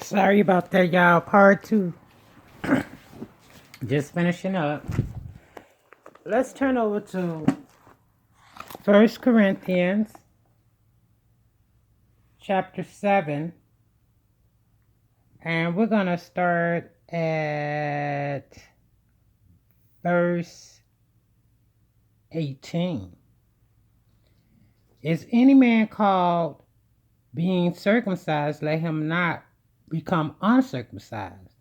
Sorry about that, y'all. Part two. Just finishing up. Let's turn over to First Corinthians chapter 7. And we're going to start at verse 18. Is any man called being circumcised, let him not become uncircumcised.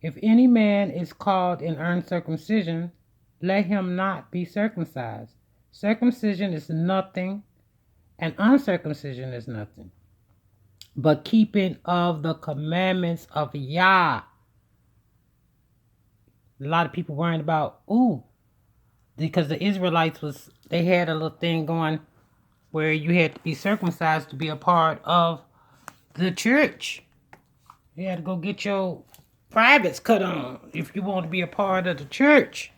If any man is called in uncircumcision, let him not be circumcised. Circumcision is nothing, and uncircumcision is nothing, but keeping of the commandments of Yah. A lot of people worrying about, because the Israelites they had a little thing going where you had to be circumcised to be a part of the church. You had to go get your privates cut on if you want to be a part of the church.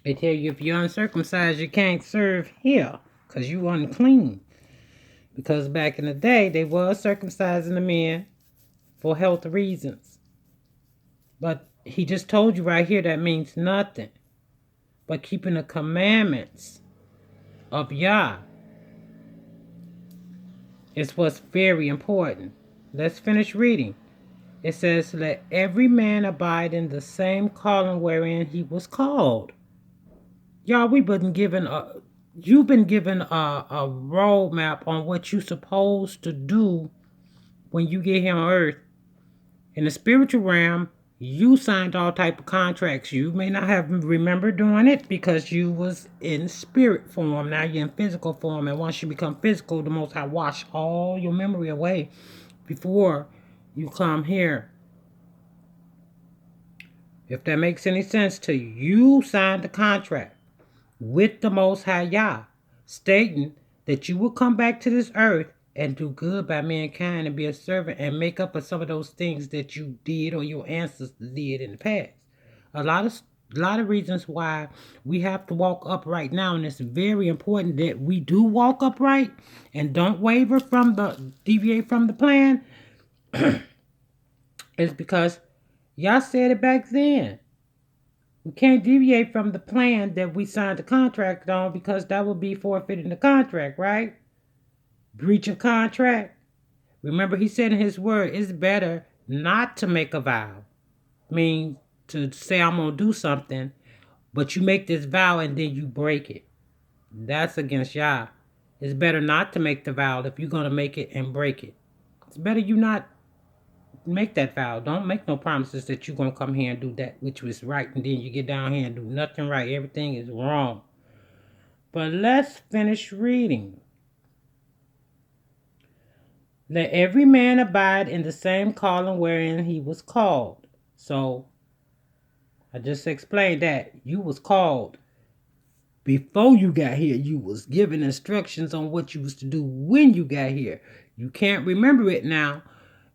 They tell you if you're uncircumcised, you can't serve here because you unclean. Because back in the day, they was circumcising the men for health reasons. But he just told you right here that means nothing but keeping the commandments of Yah is what's very important. Let's finish reading. It says, let every man abide in the same calling wherein he was called. Y'all, you've been given a roadmap on what you're supposed to do when you get here on earth. In the spiritual realm, you signed all type of contracts. You may not have remembered doing it because you was in spirit form. Now you're in physical form. And once you become physical, the Most High wash all your memory away before you come here. If that makes any sense to you, you signed the contract with the Most High Yah, stating that you will come back to this earth and do good by mankind and be a servant and make up for some of those things that you did or your ancestors did in the past. A lot of reasons why we have to walk upright now, and it's very important that we do walk upright and don't deviate from the plan, is because y'all said it back then. We can't deviate from the plan that we signed the contract on because that would be forfeiting the contract, right? Breach of contract. Remember, he said in his word, it's better not to make a vow. I mean, to say I'm going to do something, but you make this vow and then you break it. That's against Yah. It's better not to make the vow if you're going to make it and break it. It's better you not make that vow. Don't make no promises that you're going to come here and do that which was right, and then you get down here and do nothing right. Everything is wrong. But let's finish reading. Let every man abide in the same calling wherein he was called. So I just explained that you was called before you got here. You was given instructions on what you was to do when you got here. You can't remember it now.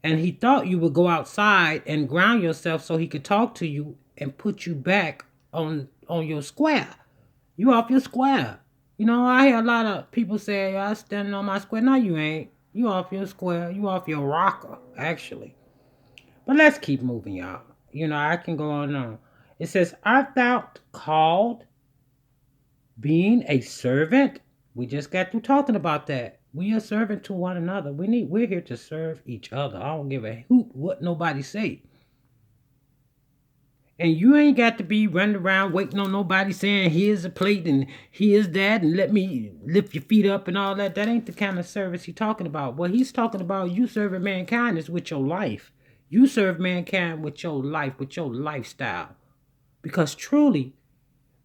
And he thought you would go outside and ground yourself so he could talk to you and put you back on your square. You off your square. You know, I hear a lot of people say, I'm standing on my square. No, you ain't. You off your square. You off your rocker, actually. But let's keep moving, y'all. You know, I can go on and on. It says, art thou called being a servant? We just got through talking about that. We are servant to one another. We're here to serve each other. I don't give a hoot what nobody say. And you ain't got to be running around waiting on nobody saying here's a plate and here's that and let me lift your feet up and all that. That ain't the kind of service he's talking about. What he's talking about, you serving mankind is with your life. You serve mankind with your life, with your lifestyle. Because truly,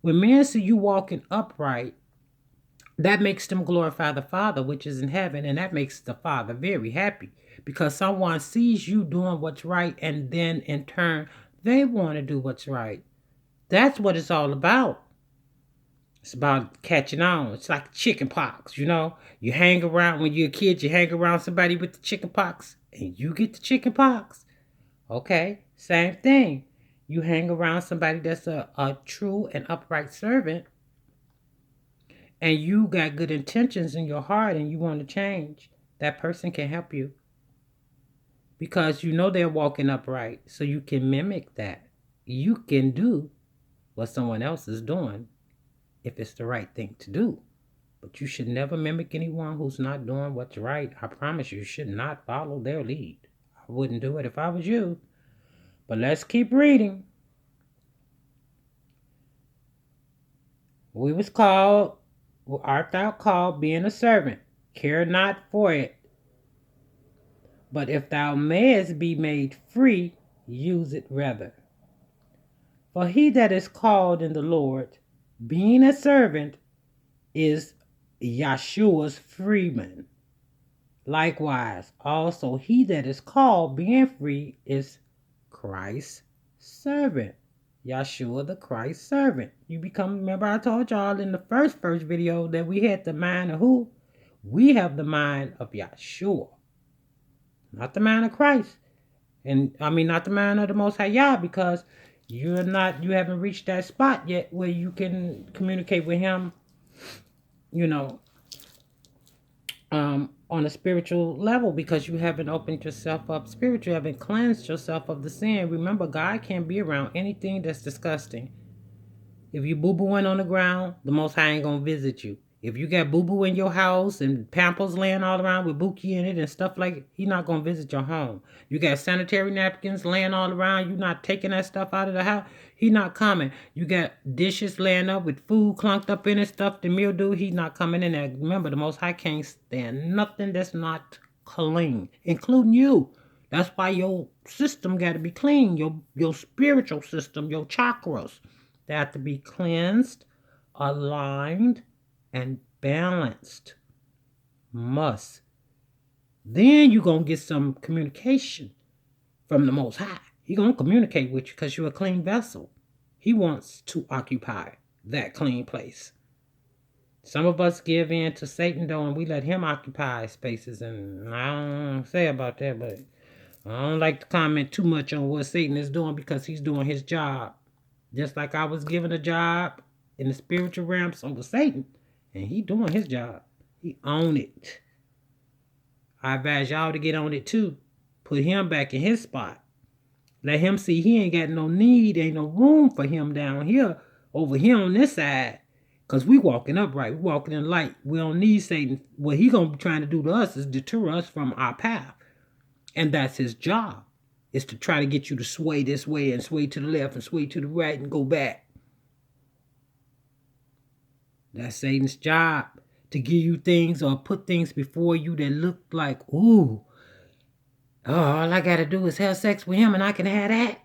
when men see you walking upright, that makes them glorify the Father, which is in heaven, and that makes the Father very happy because someone sees you doing what's right, and then in turn, they want to do what's right. That's what it's all about. It's about catching on. It's like chicken pox, you know? You hang around, when you're a kid, you hang around somebody with the chicken pox, and you get the chicken pox. Okay, same thing. You hang around somebody that's a true and upright servant, and you got good intentions in your heart and you want to change, that person can help you. because you know they're walking upright, so you can mimic that. You can do what someone else is doing if it's the right thing to do. But you should never mimic anyone who's not doing what's right. I promise you should not follow their lead. I wouldn't do it if I was you. But let's keep reading. We was called, art thou called, being a servant. Care not for it. But if thou mayest be made free, use it rather. For he that is called in the Lord, being a servant, is Yeshua's freeman. Likewise, also he that is called, being free, is Christ's servant. Yeshua the Christ servant. You become, remember I told y'all in the first video that we had the mind of who? We have the mind of Yeshua. Not the mind of Christ. And I mean not the mind of the Most High Yah, because you haven't reached that spot yet where you can communicate with him, on a spiritual level, because you haven't opened yourself up spiritually, you haven't cleansed yourself of the sin. Remember, God can't be around anything that's disgusting. If you boo-booing on the ground, the Most High ain't gonna visit you. If you got boo-boo in your house and pampers laying all around with buki in it and stuff like it, he not gonna visit your home. You got sanitary napkins laying all around, you not taking that stuff out of the house, he not coming. You got dishes laying up with food clunked up in it, stuffed and mildew, he not coming in there. Remember, the Most High can't stand nothing that's not clean, including you. That's why your system got to be clean. Your spiritual system, your chakras, they have to be cleansed, aligned, and balanced. Must. Then you're going to get some communication from the Most High. He's going to communicate with you because you're a clean vessel. He wants to occupy that clean place. Some of us give in to Satan, though, and we let him occupy spaces. And I don't say about that, but I don't like to comment too much on what Satan is doing, because he's doing his job. Just like I was given a job in the spiritual realm over Satan. And he doing his job. He own it. I advise y'all to get on it too. Put him back in his spot. Let him see he ain't got no need, ain't no room for him down here, over here on this side. Because we walking upright. We walking in light. We don't need Satan. What he going to be trying to do to us is deter us from our path. And that's his job. Is to try to get you to sway this way and sway to the left and sway to the right and go back. That's Satan's job, to give you things or put things before you that look like, ooh, oh, all I got to do is have sex with him and I can have that.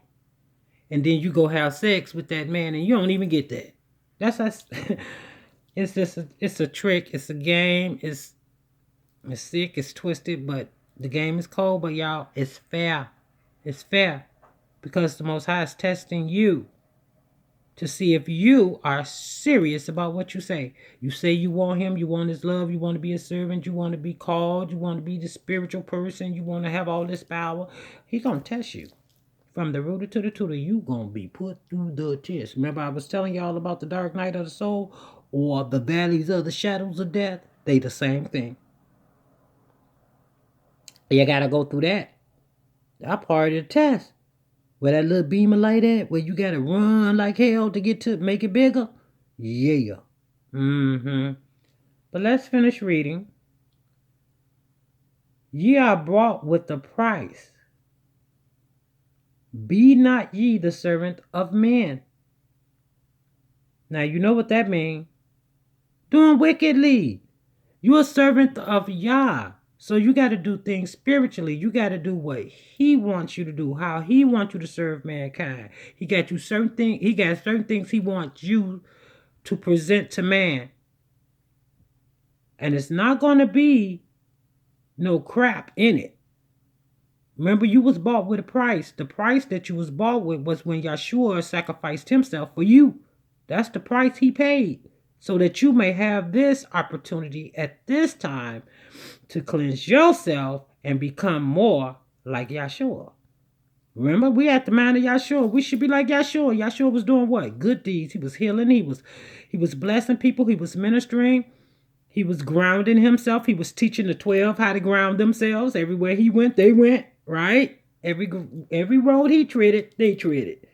And then you go have sex with that man and you don't even get that. That's us. It's a trick. It's a game. It's sick. It's twisted, but the game is cold. But y'all, it's fair. It's fair because the Most High is testing you to see if you are serious about what you say. You say you want him, you want his love, you want to be a servant, you want to be called, you want to be the spiritual person, you want to have all this power. He's going to test you. From the rooter to the tutor, you going to be put through the test. Remember I was telling y'all about the dark night of the soul or the valleys of the shadows of death? They the same thing. You got to go through that. That part of the test. Where that little beam of light at, where you gotta run like hell to get to make it bigger? Yeah. But let's finish reading. Ye are bought with a price. Be not ye the servant of men. Now you know what that means. Doing wickedly. You're a servant of Yah. So you got to do things spiritually. You got to do what he wants you to do, how he wants you to serve mankind. He got certain things he wants you to present to man. And it's not going to be no crap in it. Remember, you was bought with a price. The price that you was bought with was when Yeshua sacrificed himself for you. That's the price he paid. So that you may have this opportunity at this time to cleanse yourself and become more like Yeshua. Remember, we at the mind of Yeshua. We should be like Yeshua. Yeshua was doing what? Good deeds. He was healing. He was blessing people. He was ministering. He was grounding himself. He was teaching the 12 how to ground themselves. Everywhere he went, they went. right? Every road he treaded, they treaded.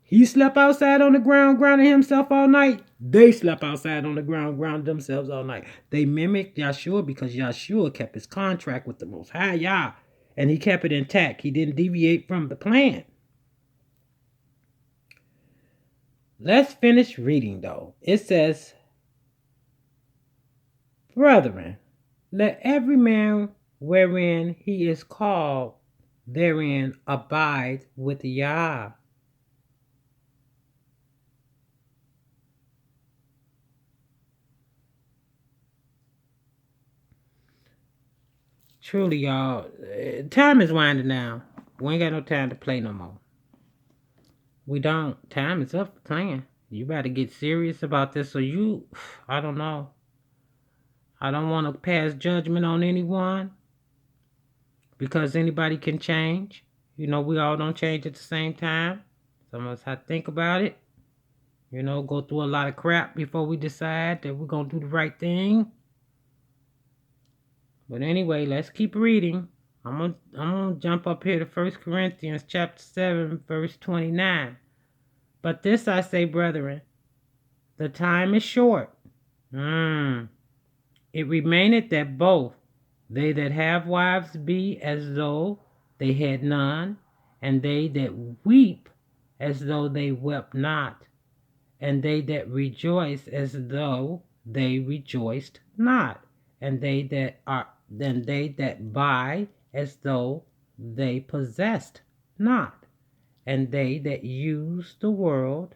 He slept outside on the ground, grounding himself all night. They slept outside on the ground, grounding themselves all night. They mimicked Yahshua because Yahshua kept his contract with the Most High Yah, and he kept it intact. He didn't deviate from the plan. Let's finish reading, though. It says, Brethren, let every man wherein he is called therein abide with Yah. Truly, y'all, time is winding down. We ain't got no time to play no more. We don't. Time is up for playing. You better get serious about this. So I don't know. I don't want to pass judgment on anyone because anybody can change. We all don't change at the same time. Some of us have to think about it. Go through a lot of crap before we decide that we're going to do the right thing. But anyway, let's keep reading. I'm gonna jump up here to 1 Corinthians chapter 7, verse 29. But this I say, brethren, the time is short. It remaineth that both they that have wives be as though they had none, and they that weep as though they wept not, and they that rejoice as though they rejoiced not, and they that buy as though they possessed not, and they that use the world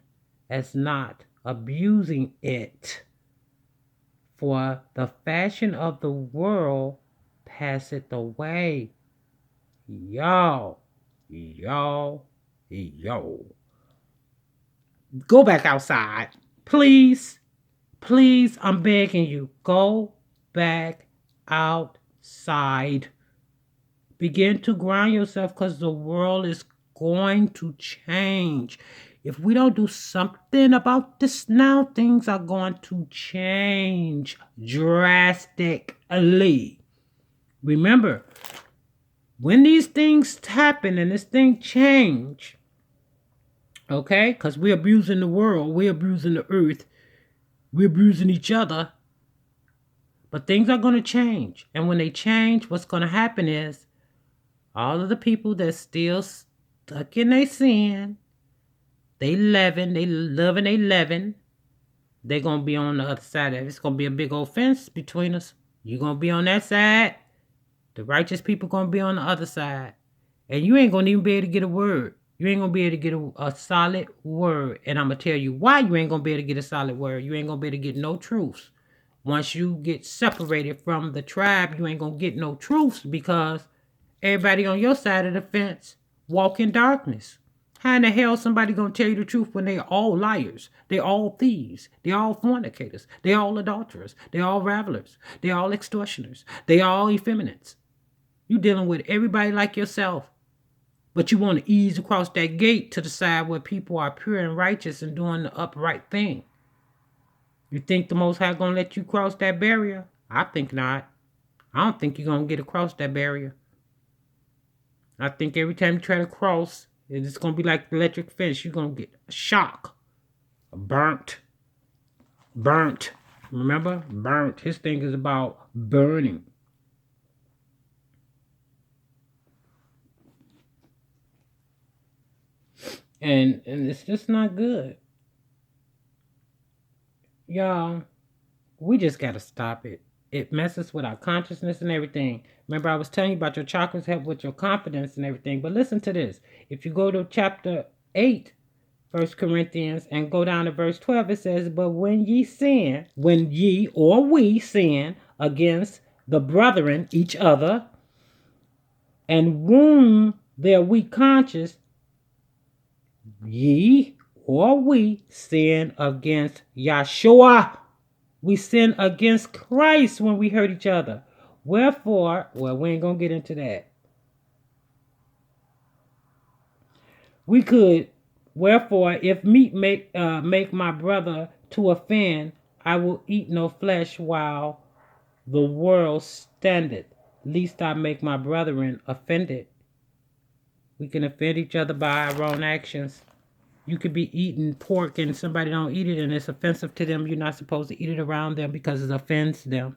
as not abusing it. For the fashion of the world passeth away. Y'all. Go back outside. Please, I'm begging you. Go back outside. Begin to ground yourself because the world is going to change. If we don't do something about this now, things are going to change drastically. Remember, when these things happen and this thing change, okay, because we're abusing the world, we're abusing the earth, we're abusing each other, but things are going to change. And when they change, what's going to happen is all of the people that's still stuck in their sin, they loving, they're going to be on the other side of it. It's going to be a big old fence between us. You're going to be on that side. The righteous people going to be on the other side. And you ain't going to even be able to get a word. You ain't going to be able to get a solid word. And I'm going to tell you why you ain't going to be able to get a solid word. You ain't going to be able to get no truths. Once you get separated from the tribe, you ain't going to get no truths because everybody on your side of the fence walk in darkness. How in the hell somebody gonna tell you the truth when they all liars? They all thieves. They all fornicators. They all adulterers. They all ravelers. They all extortioners. They all effeminates. You dealing with everybody like yourself. But you want to ease across that gate to the side where people are pure and righteous and doing the upright thing. You think the Most High gonna let you cross that barrier? I think not. I don't think you're gonna get across that barrier. I think every time you try to cross, it's going to be like the electric fence. You're going to get a shock. Burnt. Remember? Burnt. His thing is about burning. And it's just not good. Y'all, we just got to stop it. It messes with our consciousness and everything. Remember, I was telling you about your chakras help with your confidence and everything. But listen to this. If you go to chapter 8, 1 Corinthians, and go down to verse 12, it says, But when ye or we sin against the brethren, each other, and wound their weak conscience, ye or we sin against Yahshua. We sin against Christ when we hurt each other. Wherefore, we ain't going to get into that. We could, wherefore, if meat make my brother to offend, I will eat no flesh while the world standeth, lest I make my brethren offended. We can offend each other by our own actions. You could be eating pork and somebody don't eat it and it's offensive to them. You're not supposed to eat it around them because it offends them.